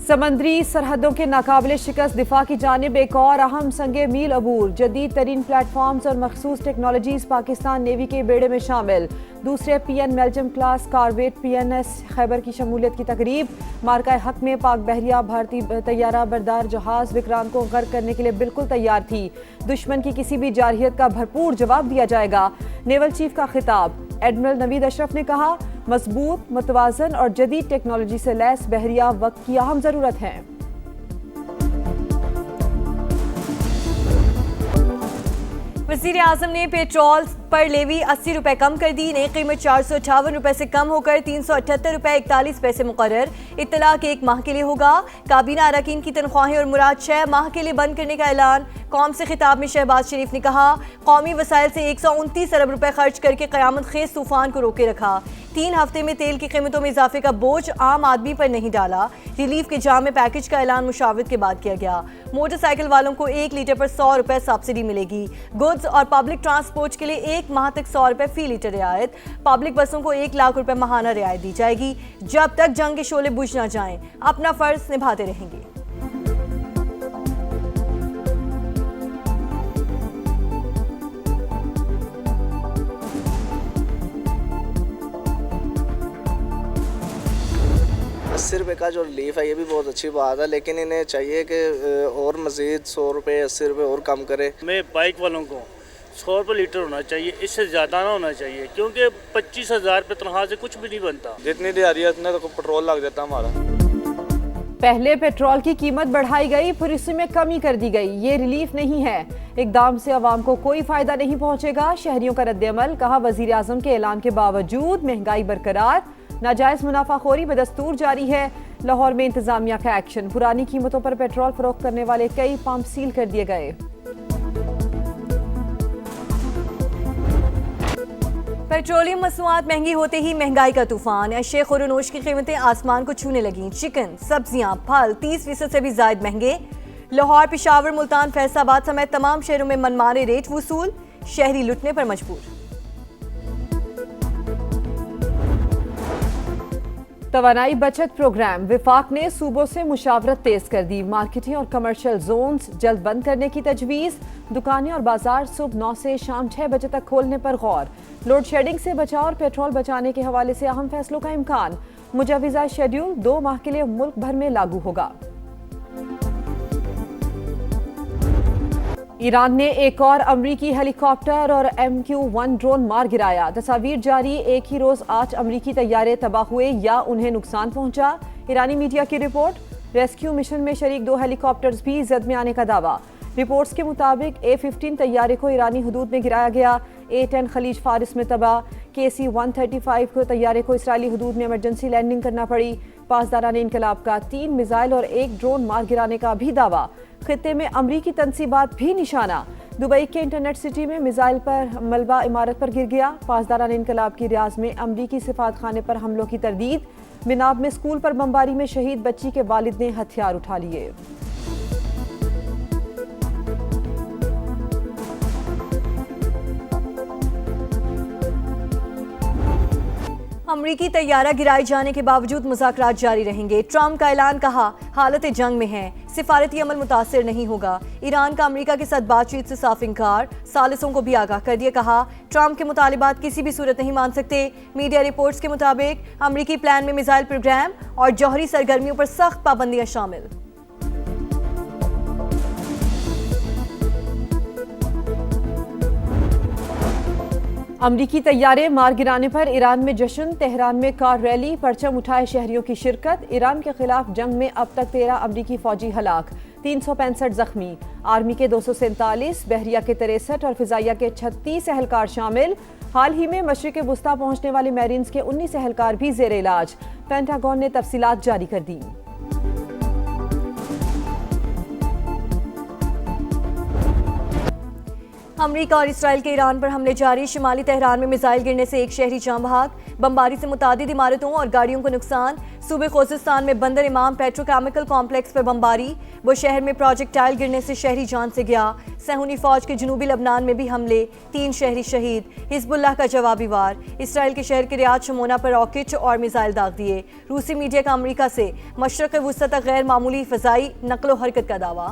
समंदरी सरहदों के नाकाबिले शिकस्त दिफा की जानिब एक और अहम संगे मील अबूर। जदीद तरीन प्लेटफॉर्म्स और मखसूस टेक्नोलॉजीज पाकिस्तान नेवी के बेड़े में शामिल। दूसरे PN मेल्जम क्लास कारवेट PNS खैबर की शमूलियत की तकरीब। मार्का हक में पाक बहरिया भारतीय तैयारा बरदार जहाज विक्रांत को गर्क करने के लिए बिल्कुल तैयार थी। दुश्मन की किसी भी जारहियत का भरपूर जवाब दिया जाएगा। नेवल चीफ का खिताब। एडमिरल नवीद अशरफ ने कहा, मजबूत, मुतवाजन और जदीद टेक्नोलॉजी से लैस बहरिया वक्त की अहम जरूरत है। वज़ीर आज़म ने पेट्रोल पर लेवी 80 रुपए कम कर दी। नई कीमत 458 रुपए से कम होकर 378 रुपए 41 पैसे मुकर्रर। इत्तला के 1 माह के लिए होगा। काबीना अरकान की तनख्वाहें और मुराद 6 माह के लिए बंद करने का ऐलान। कौम से खिताब में शहबाज शरीफ ने कहा, कौमी वसाइल से 129 अरब रुपए खर्च करके क़यामत खेज तूफान को रोके रखा। 3 हफ्ते में तेल की कीमतों में इजाफे का बोझ आम आदमी पर नहीं डाला। रिलीफ के जाम में पैकेज का ऐलान मुशावरत के बाद किया गया। मोटरसाइकिल वालों को 1 लीटर पर 100 रुपए सब्सिडी मिलेगी। गुड्स और पब्लिक ट्रांसपोर्ट के लिए 1 माह तक 100 रुपए फी लीटर रियायत। पब्लिक बसों को 1 लाख रुपए माहाना रियायत दी जाएगी। जब तक जंग के शोले बुझ न जाएं, अपना फर्ज निभाते रहेंगे। ₹80 का जो रिलीफ है ये भी बहुत अच्छी बात है, लेकिन इन्हें चाहिए कि और मज़ीद 100 रुपये 80 रुपये और कम करे। मैं बाइक वालों को 100 रुपये लीटर होना चाहिए, इससे ज़्यादा ना होना चाहिए, क्योंकि 25,000 रुपये तनख्वाह से कुछ भी नहीं बनता। जितनी दिहाड़ी है उतना तो पेट्रोल लग जाता हमारा। पहले पेट्रोल की कीमत बढ़ाई गई, फिर इसमें कमी कर दी गई। ये रिलीफ नहीं है। इकदाम से अवाम को कोई फायदा नहीं पहुंचेगा। शहरियों का रद्द-ए-अमल। कहा, वजीर आजम के ऐलान के बावजूद महंगाई बरकरार, नाजायज मुनाफाखोरी बदस्तूर जारी है। लाहौर में इंतजामिया का एक्शन। पुरानी कीमतों पर पेट्रोल फरोख्त करने वाले कई पंप सील कर दिए गए। पेट्रोलियम मसनूआत महंगी होते ही महंगाई का तूफान। अशे खुरनोश की कीमतें आसमान को छूने लगीं। चिकन, सब्जियां, फल 30% से भी ज्यादा महंगे। लाहौर, पेशावर, मुल्तान, फैसलाबाद समेत तमाम शहरों में मनमाने रेट वसूल। शहरी लुटने पर मजबूर। तवानाई बचत प्रोग्राम। विफाक ने सूबों से मुशावरत तेज कर दी। मार्केटिंग और कमर्शियल जोन्स जल्द बंद करने की तजवीज़। दुकानें और बाजार सुबह 9 से शाम 6 बजे तक खोलने पर गौर। लोड शेडिंग से बचाव और पेट्रोल बचाने के हवाले से अहम फैसलों का इम्कान। मुजवज़ा शेड्यूल 2 माह के लिए मुल्क भर में लागू होगा। ईरान ने एक और अमरीकी हेलीकॉप्टर और MQ-1 ड्रोन मार गिराया। तस्वीर जारी। एक ही रोज 8 अमरीकी तैयारे तबाह हुए या उन्हें नुकसान पहुंचा। ईरानी मीडिया की रिपोर्ट। रेस्क्यू मिशन में शरीक 2 हेलीकॉप्टर्स भी जद में आने का दावा। रिपोर्ट्स के मुताबिक A-15 तैयारे को ईरानी हुदूद में गिराया गया। A-10 खलीज फारिस में तबाह। KC-135 को तैयारे को इसराइली हुदूद में इमरजेंसी लैंडिंग करना पड़ी। पासदारान इनकलाब का 3 मिसाइल और 1 ड्रोन मार गिराने का भी दावा। खित्ते में अमरीकी तनसीबात भी निशाना। दुबई के इंटरनेट सिटी में मिसाइल पर मलबा इमारत पर गिर गया। पासदारान इनकलाब की रियाज में अमरीकी सिफात खाने पर हमलों की तरदीद। मिनाब में स्कूल पर बमबारी में शहीद बच्ची के वालिद ने हथियार उठा लिए। अमरीकी तैयारा गिराए जाने के बावजूद मुज़ाकरात जारी रहेंगे। ट्रंप का ऐलान। कहा, हालत जंग में है, सिफारती अमल मुतासिर नहीं होगा। ईरान का अमरीका के साथ बातचीत से साफ इंकार। सालिसों को भी आगाह कर दिया। कहा, ट्रंप के मुतालिबात किसी भी सूरत नहीं मान सकते। मीडिया रिपोर्ट्स के मुताबिक अमरीकी प्लान में मिसाइल प्रोग्राम और जौहरी सरगर्मियों पर सख्त पाबंदियां शामिल। अमरीकी तैयारे मार गिराने पर ईरान में जश्न। तेहरान में कार रैली, परचम उठाए शहरियों की शिरकत। ईरान के खिलाफ जंग में अब तक 13 अमरीकी फौजी हलाक, 365 जख्मी। आर्मी के 247, बहरिया के 63 और फिजाइया के 36 एहलकार शामिल। हाल ही में मशरिक वुस्ता पहुंचने वाले मैरीन्स के 19 एहलकार भी जेर इलाज। पेंटागन ने तफसीलात जारी कर दी। अमेरिका और इसराइल के ईरान पर हमले जारी। शिमाली तेहरान में मिसाइल गिरने से एक शहरी जान बहक। बमबारी से मुतादिद इमारतों और गाड़ियों को नुकसान। सूबे खोजिस्तान में बंदर इमाम पेट्रोकेमिकल कॉम्प्लेक्स पर बमबारी। वो शहर में प्रोजेक्टाइल गिरने से शहरी जान से गया। सहूनी फौज के जनूबी लबनान में भी हमले, 3 शहरी शहीद। हिजबुल्लाह का जवाबी वार। इसराइल के शहर के रियाद शमोना पर रॉकेट और मिसाइल दाग दिए। रूसी मीडिया का अमेरिका से मशरक़ वुस्ता तक गैर मामूली फ़ज़ाई नकलो हरकत का दावा।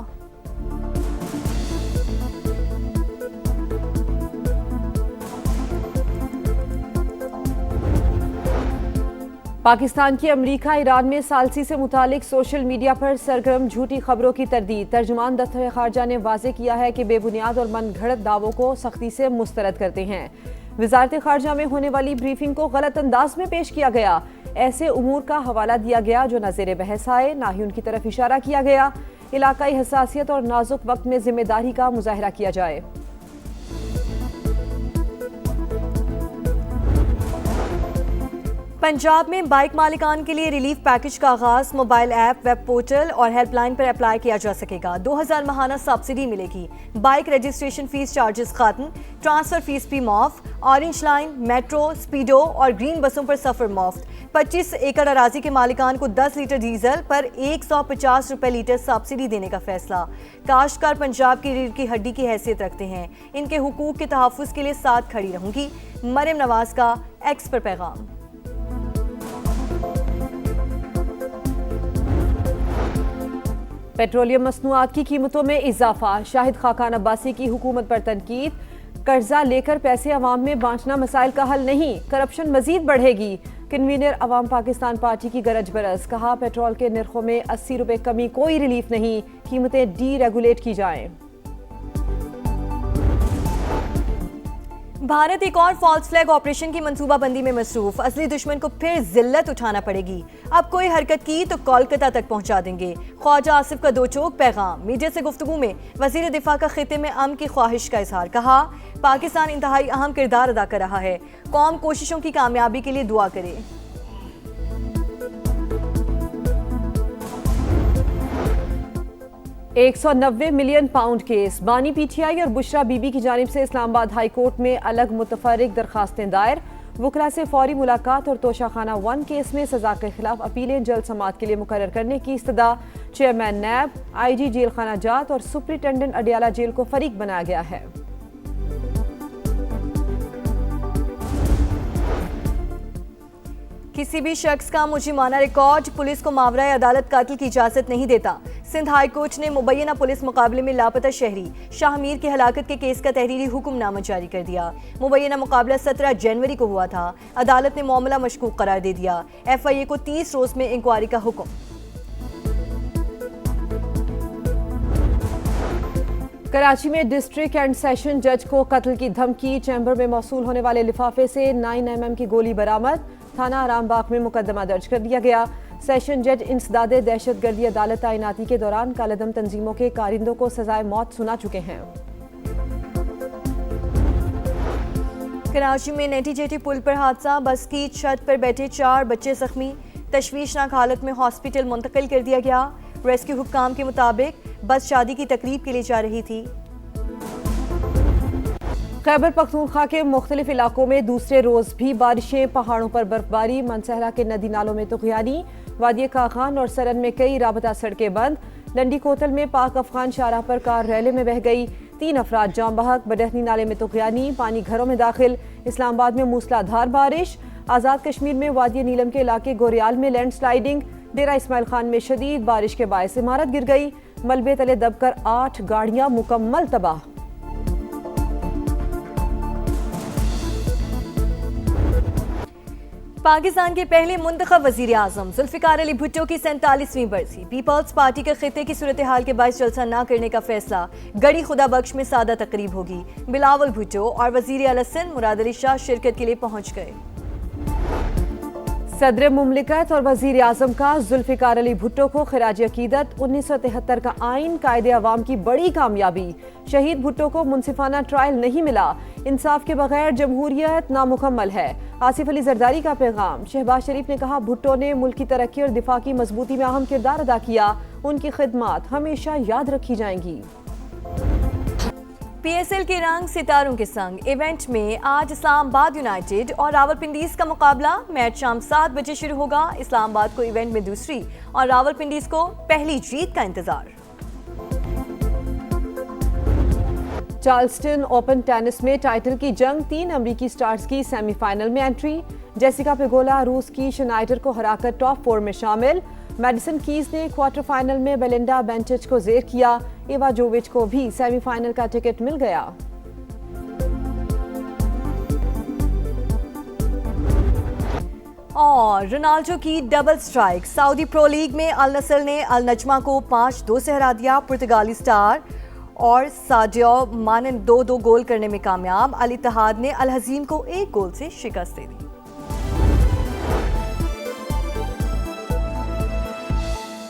पाकिस्तान की अमेरिका ईरान में सालसी से मुतालिक सोशल मीडिया पर सरगर्म झूठी खबरों की तरदीद। तर्जुमान दफ्तर खारजा ने वाज़ेह किया है कि बेबुनियाद और मनगढ़ंत दावों को सख्ती से मुस्तरद करते हैं। वजारत खारजा में होने वाली ब्रीफिंग को गलत अंदाज में पेश किया गया। ऐसे उमूर का हवाला दिया गया जो नज़ीर बहस आए, ना ही उनकी तरफ इशारा किया गया। इलाकाई हसासियत और नाजुक वक्त में जिम्मेदारी का मुजाहरा किया जाए। पंजाब में बाइक मालिकान के लिए रिलीफ पैकेज का आगाज। मोबाइल ऐप, वेब पोर्टल और हेल्पलाइन पर अप्लाई किया जा सकेगा। 2000 माहाना सब्सिडी मिलेगी। बाइक रजिस्ट्रेशन फीस चार्जेस खत्म। ट्रांसफर फीस भी मुफ्त। ऑरेंज लाइन, मेट्रो, स्पीडो और ग्रीन बसों पर सफर मुफ्त। 25 एकड़ अराजी के मालिकान को 10 लीटर डीजल पर 150 रुपए लीटर सब्सिडी देने का फैसला। काश्तकार पंजाब की रीढ़ की हड्डी की हैसियत रखते हैं। इनके हुकूक के तहफ़्फ़ुज़ के लिए साथ खड़ी रहूंगी। मरियम नवाज का एक्स पर पैगाम। पेट्रोलियम मसनूआत की कीमतों में इजाफा। शाहिद खाकान अब्बासी की हुकूमत पर तनकीद। कर्जा लेकर पैसे अवाम में बांटना मसाइल का हल नहीं, करप्शन मजीद बढ़ेगी। कन्वीनर अवाम पाकिस्तान पार्टी की गरज बरस। कहा पेट्रोल के निर्खों में 80 रुपए कमी कोई रिलीफ नहीं, कीमतें डी रेगुलेट की जाएं। भारत एक और फॉल्स फ्लैग ऑपरेशन की मंसूबाबंदी में मसरूफ। असली दुश्मन को फिर जिल्लत उठाना पड़ेगी। अब कोई हरकत की तो कोलकाता तक पहुंचा देंगे। ख्वाजा आसिफ का 2 चौक पैगाम। मीडिया से गुफ्तगू में वजीर दिफा का खिते में अमन की ख्वाहिश का इजहार। कहा पाकिस्तान इंतहाई अहम किरदार अदा कर रहा है। कौम कोशिशों की कामयाबी के लिए दुआ करे। £190 मिलियन केस। बानी पीटीआई और बुशरा बीबी की जानिब से इस्लामाबाद हाई कोर्ट में अलग मुतफर्रिक दरखास्तें दायर। वकला से फौरी मुलाकात और तोशाखाना 1 केस में सजा के खिलाफ अपीलें जल्द समाअत के लिए मुकर्रर करने की इस्तदा। चेयरमैन नैब, IG जेल खाना जात और सुप्रिटेंडेंट अडियाला जेल को फरीक बनाया गया है। किसी भी शख्स का मुजिमाना रिकॉर्ड पुलिस को मावरा अदालत कत्ल की इजाजत नहीं देता। सिंध हाई कोर्ट ने मुबैना पुलिस मुकाबले में लापता शहरी शाहमीर की हलाकत के केस का तहरीरी हुक्मनामा जारी कर दिया। मुबैना मुकाबला 17 जनवरी को हुआ था। अदालत ने मामला मशकूक करार दे दिया। FIA को 30 रोज में इंक्वायरी का हुक्म। कराची में डिस्ट्रिक्ट एंड सेशन जज को कत्ल की धमकी। चैम्बर में मौसूल होने वाले लिफाफे से 9mm की गोली बरामद। थाना आरामबाग में मुकदमा दर्ज कर दिया गया। सेशन जज इंसदादे दहशतगर्दी अदालत तैनाती के दौरान कालेदम तंजीमों के कारिंदों को सजाए मौत सुना चुके हैं। कराची में नेटी-जेटी पुल पर हादसा। बस की छत पर बैठे 4 बच्चे जख्मी। तशवीशनाक हालत में हॉस्पिटल मुंतकिल कर दिया गया। रेस्क्यू हुक्काम के मुताबिक बस शादी की तकरीब के लिए जा रही थी। खैबर पख्तूनख्वा के मुख्तलिफ इलाकों में दूसरे रोज भी बारिशें। पहाड़ों पर बर्फबारी। मनसहरा के नदी नालों में तुग़यानी। वादी काखान और सरन में कई राबता सड़कें बंद। लंडी कोतल में पाक अफगान शाहराह पर कार रैले में बह गई। 3 अफराद जाम बहक। बडहनी नाले में तुग़यानी। पानी घरों में दाखिल। इस्लामाबाद में मूसलाधार बारिश। आज़ाद कश्मीर में वादी नीलम के इलाके गोरियाल में लैंड स्लाइडिंग। डेरा इस्माइल खान में शदीद बारिश के बायस इमारत गिर गई। मलबे तले दबकर 8 गाड़ियां मुकम्मल तबाह। पाकिस्तान के पहले मुंतखब वजीर आजम जुल्फिकार अली भुट्टो की 47वीं बरसी। पीपल्स पार्टी के खिते की सूरत हाल के बायस जलसा न करने का फैसला। गड़ी खुदा बख्श में सादा तकरीब होगी। बिलावल भुट्टो और वजीर आला सिंध मुराद अली शाह शिरकत के लिए पहुंच गए। सदर मुमलिकत और वजीर आजम का जुल्फिकार अली भुट्टो को खिराज अकीदत। 1973 का आइन कायदे अवाम की बड़ी कामयाबी। शहीद भुट्टो को मुनसिफाना ट्रायल नहीं मिला। इंसाफ के बगैर जमहूरियत नामुकम्मल है। आसिफ अली जरदारी का पैगाम। शहबाज शरीफ ने कहा भुट्टो ने मुल्क की तरक्की और दिफा की मजबूती में अहम किरदार अदा किया। उनकी खिदमत हमेशा याद रखी जाएंगी। पीएसएल के रंग सितारों के संग इवेंट में आज इस्लामाबाद यूनाइटेड और रावलपिंडीज का मुकाबला। मैच शाम 7 बजे शुरू होगा। इस्लामाबाद को इवेंट में दूसरी और रावलपिंडीज को पहली जीत का इंतजार। चार्ल्सटन ओपन टेनिस में टाइटल की जंग, 3 अमरीकी स्टार्स की सेमीफाइनल में एंट्री। जेसिका पेगोला रूस की शनाइडर को हराकर टॉप 4 में शामिल। मैडिसन कीज ने क्वार्टर फाइनल में बेलिंडा बेंचिच को जेर किया। एवा जोविच को भी सेमीफाइनल का टिकट मिल गया। और रोनाल्डो की double strike. Saudi pro league में अल नसर ने अल नजमा को 5-2 से हरा दिया। पुर्तगाली स्टार और साडियो माने 2-2 गोल करने में कामयाब। अल इत्तेहाद ने अल हजीम को 1 गोल से शिकस्त दे दी।